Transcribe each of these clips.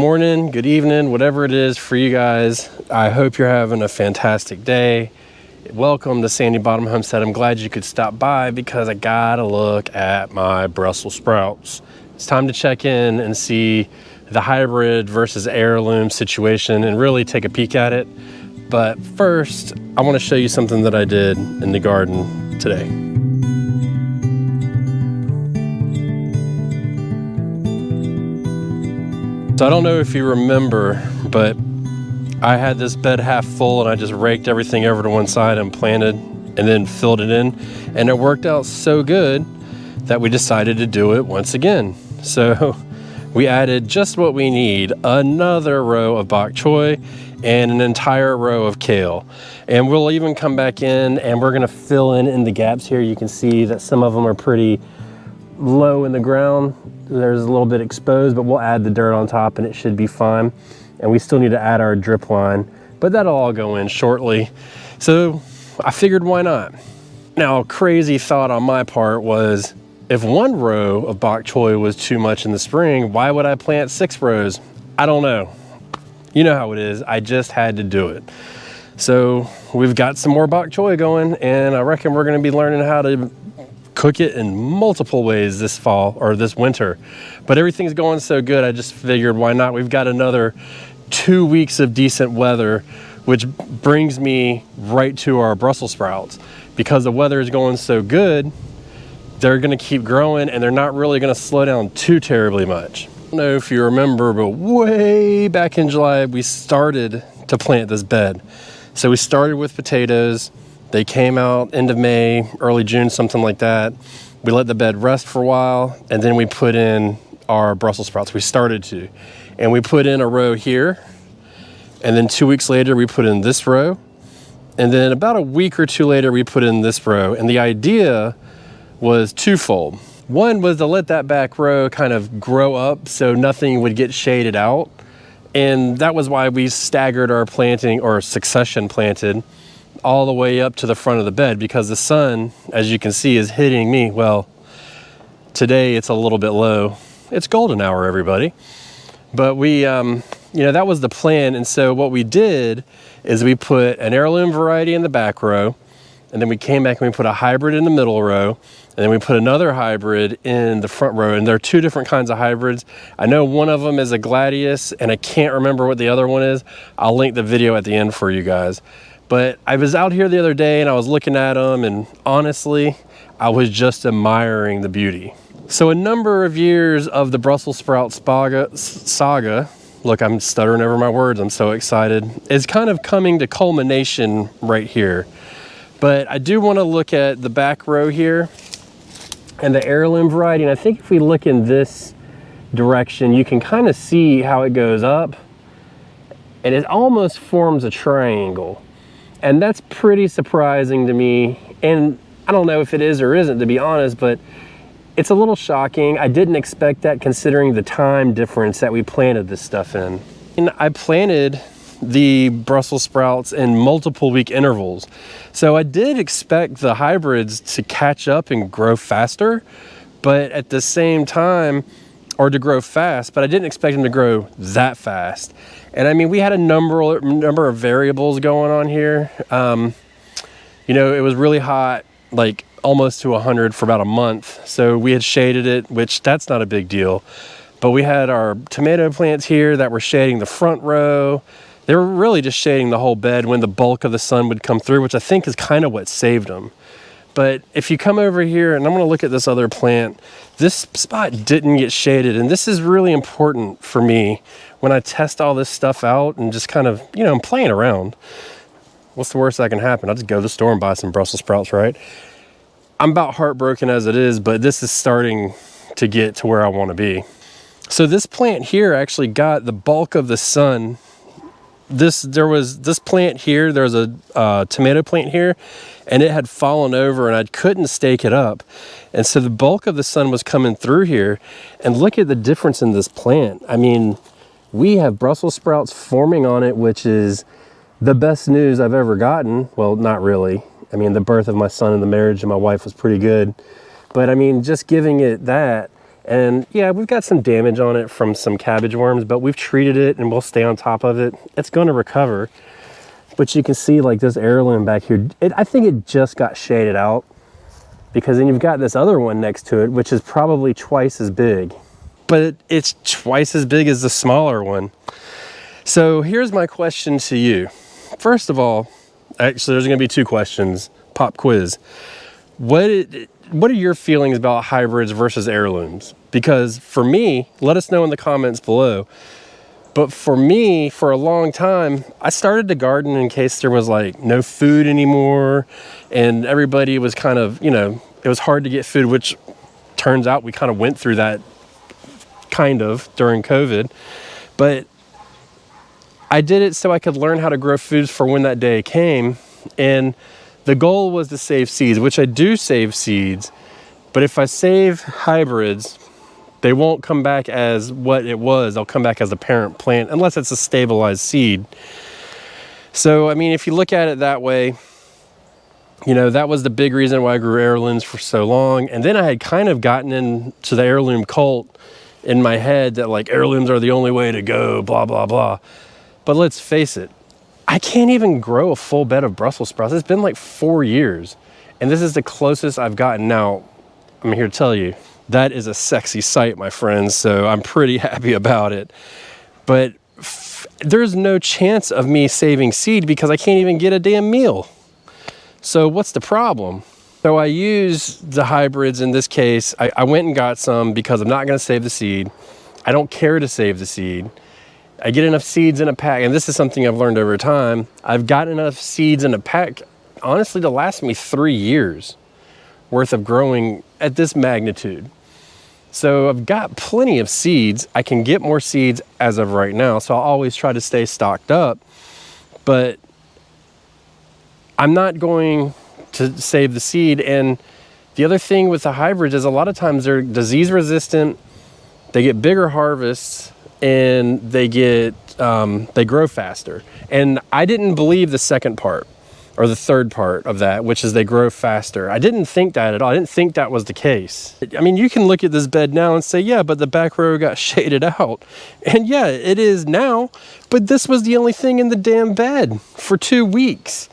morning, good evening, whatever it is for you guys. I hope you're having a fantastic day. Welcome to Sandy Bottom Homestead. I'm glad you could stop by because I gotta look at my Brussels sprouts. It's time to check in and see the hybrid versus heirloom situation and really take a peek at it. But first, I want to show you something that I did in the garden today. So I don't know if you remember, but I had this bed half full and I just raked everything over to one side and planted and then filled it in. And it worked out so good that we decided to do it once again. So we added just what we need, another row of bok choy and an entire row of kale. And we'll even come back in and we're gonna fill in the gaps here. You can see that some of them are pretty low in the ground. There's a little bit exposed, but we'll add the dirt on top and it should be fine. And we still need to add our drip line, but that'll all go in shortly. So I figured, why not? Now, a crazy thought on my part was, if one row of bok choy was too much in the spring, why would I plant 6 rows? I don't know. You know how it is. I just had to do it. So we've got some more bok choy going, and I reckon we're gonna be learning how to cook it in multiple ways this fall or this winter. But everything's going so good, I just figured, why not? We've got another 2 weeks of decent weather, which brings me right to our Brussels sprouts. Because the weather is going so good, they're gonna keep growing and they're not really gonna slow down too terribly much. I don't know if you remember, but way back in July, we started to plant this bed. So we started with potatoes. They came out end of May, early June, something like that. We let the bed rest for a while, and then we put in our Brussels sprouts. We started to. And we put in a row here, and then 2 weeks later, we put in this row. And then about a week or two later, we put in this row. And the idea was twofold. One was to let that back row kind of grow up so nothing would get shaded out. And that was why we staggered our planting, or succession planted, all the way up to the front of the bed, because the sun, as you can see, is hitting me. Well, today it's a little bit low. It's golden hour, everybody. But we, that was the plan. And so what we did is we put an heirloom variety in the back row, and then we came back and we put a hybrid in the middle row, and then we put another hybrid in the front row. And there are 2 different kinds of hybrids. I know one of them is a gladius, and I can't remember what the other one is. I'll link the video at the end for you guys. But I was out here the other day and I was looking at them, and honestly, I was just admiring the beauty. So a number of years of the Brussels sprout saga, look, I'm stuttering over my words, I'm so excited, is kind of coming to culmination right here. But I do want to look at the back row here and the heirloom variety. And I think if we look in this direction, you can kind of see how it goes up, and it almost forms a triangle. And that's pretty surprising to me. And I don't know if it is or isn't, to be honest, but it's a little shocking. I didn't expect that, considering the time difference that we planted this stuff in. And I planted the Brussels sprouts in multiple week intervals. So I did expect the hybrids to catch up and grow faster, but at the same time, or to grow fast, but I didn't expect them to grow that fast. And I mean, we had a number of variables going on here. It was really hot, like almost to 100 for about a month. So we had shaded it, which that's not a big deal. But we had our tomato plants here that were shading the front row. They were really just shading the whole bed when the bulk of the sun would come through, which I think is kind of what saved them. But if you come over here, and I'm gonna look at this other plant, this spot didn't get shaded. And this is really important for me when I test all this stuff out and just kind of, I'm playing around. What's the worst that can happen? I'll just go to the store and buy some Brussels sprouts, right? I'm about heartbroken as it is, but this is starting to get to where I wanna be. So this plant here actually got the bulk of the sun. There was this plant here, there was a tomato plant here, and it had fallen over and I couldn't stake it up. And so the bulk of the sun was coming through here. And look at the difference in this plant. I mean, we have Brussels sprouts forming on it, which is the best news I've ever gotten. Well, not really. I mean, the birth of my son and the marriage of my wife was pretty good. But I mean, just giving it that, And yeah, we've got some damage on it from some cabbage worms, but we've treated it and we'll stay on top of it. It's going to recover. But you can see like this heirloom back here, I think it just got shaded out, because then you've got this other one next to it, which is probably twice as big. But it's twice as big as the smaller one. So here's my question to you. First of all, actually there's gonna be two questions, pop quiz. What are your feelings about hybrids versus heirlooms? Because for me, let us know in the comments below. But for me, for a long time, I started to garden in case there was like no food anymore, and everybody was kind of, you know, it was hard to get food, which turns out we kind of went through that kind of during COVID. But I did it so I could learn how to grow foods for when that day came. And the goal was to save seeds, which I do save seeds. But if I save hybrids, they won't come back as what it was. They'll come back as a parent plant, unless it's a stabilized seed. So, I mean, if you look at it that way, you know, that was the big reason why I grew heirlooms for so long. And then I had kind of gotten into the heirloom cult in my head that like heirlooms are the only way to go, blah, blah, blah. But let's face it, I can't even grow a full bed of Brussels sprouts. It's been like 4 years. And this is the closest I've gotten. Now, I'm here to tell you, that is a sexy sight, my friends, so I'm pretty happy about it. But there's no chance of me saving seed because I can't even get a damn meal. So what's the problem? So I use the hybrids in this case. I went and got some because I'm not going to save the seed. I don't care to save the seed. I get enough seeds in a pack, and this is something I've learned over time. I've got enough seeds in a pack, honestly, to last me 3 years worth of growing at this magnitude. So I've got plenty of seeds. I can get more seeds as of right now, so I'll always try to stay stocked up. But I'm not going to save the seed. And the other thing with the hybrids is a lot of times they're disease resistant, they get bigger harvests, and they grow faster. And I didn't believe the second part, or the third part of that, which is they grow faster. I didn't think that at all. I didn't think that was the case. I mean, you can look at this bed now and say, yeah, but the back row got shaded out. And yeah, it is now, but this was the only thing in the damn bed for 2 weeks.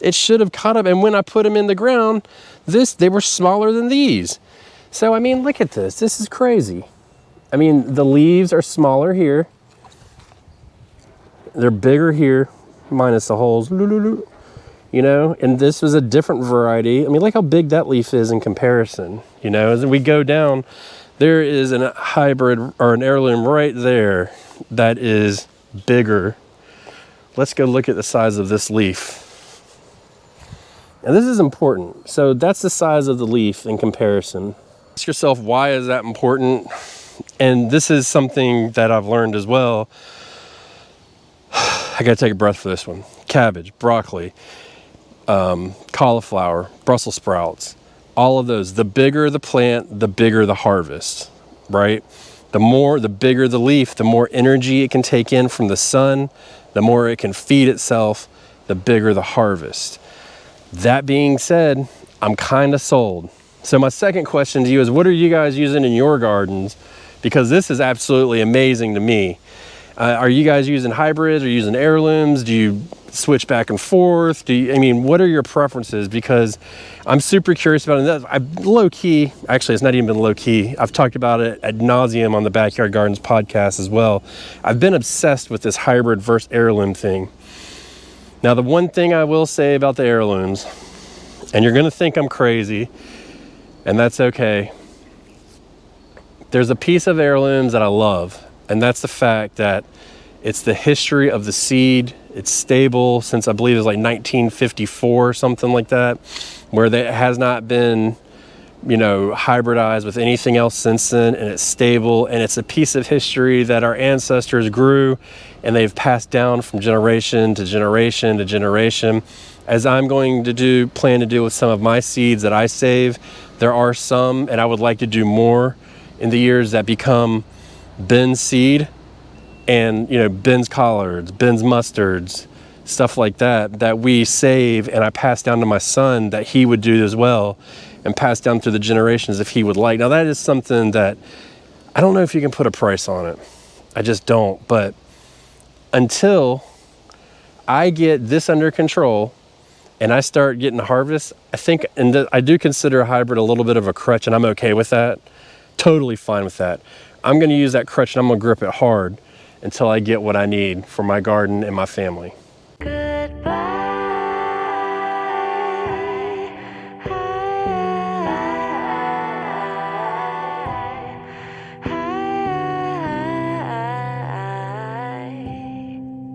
It should have caught up. And when I put them in the ground, they were smaller than these. So, I mean, look at this. This is crazy. I mean, the leaves are smaller here. They're bigger here, minus the holes. You know, and this was a different variety. I mean, look how big that leaf is in comparison. You know, as we go down, there is a hybrid or an heirloom right there that is bigger. Let's go look at the size of this leaf. And this is important. So that's the size of the leaf in comparison. Ask yourself, why is that important? And this is something that I've learned as well. I gotta take a breath for this one. Cabbage, broccoli, cauliflower, Brussels sprouts, all of those. The bigger the plant, the bigger the harvest, right? The bigger the leaf, the more energy it can take in from the sun, the more it can feed itself, the bigger the harvest. That being said, I'm kind of sold. So my second question to you is, what are you guys using in your gardens? Because this is absolutely amazing to me. Are you guys using hybrids or using heirlooms? Do you switch back and forth? What are your preferences? Because I'm super curious about it. I low key, actually it's not even low key. I've talked about it ad nauseum on the Backyard Gardens podcast as well. I've been obsessed with this hybrid versus heirloom thing. Now, the one thing I will say about the heirlooms, and you're gonna think I'm crazy, and that's okay. There's a piece of heirlooms that I love. And that's the fact that it's the history of the seed. It's stable since I believe it's like 1954 or something like that, where it has not been, you know, hybridized with anything else since then, and it's stable, and it's a piece of history that our ancestors grew and they've passed down from generation to generation to generation. As I'm going to plan to do with some of my seeds that I save, there are some, and I would like to do more in the years that become Ben's seed, and you know, Ben's collards, Ben's mustards, stuff like that we save, and I pass down to my son that he would do as well, and pass down through the generations if he would like. Now that is something that I don't know if you can put a price on it. I just don't. But until I get this under control and I start getting harvest, I think, and I do consider a hybrid a little bit of a crutch, and I'm okay with that. Totally fine with that. I'm going to use that crutch and I'm going to grip it hard until I get what I need for my garden and my family.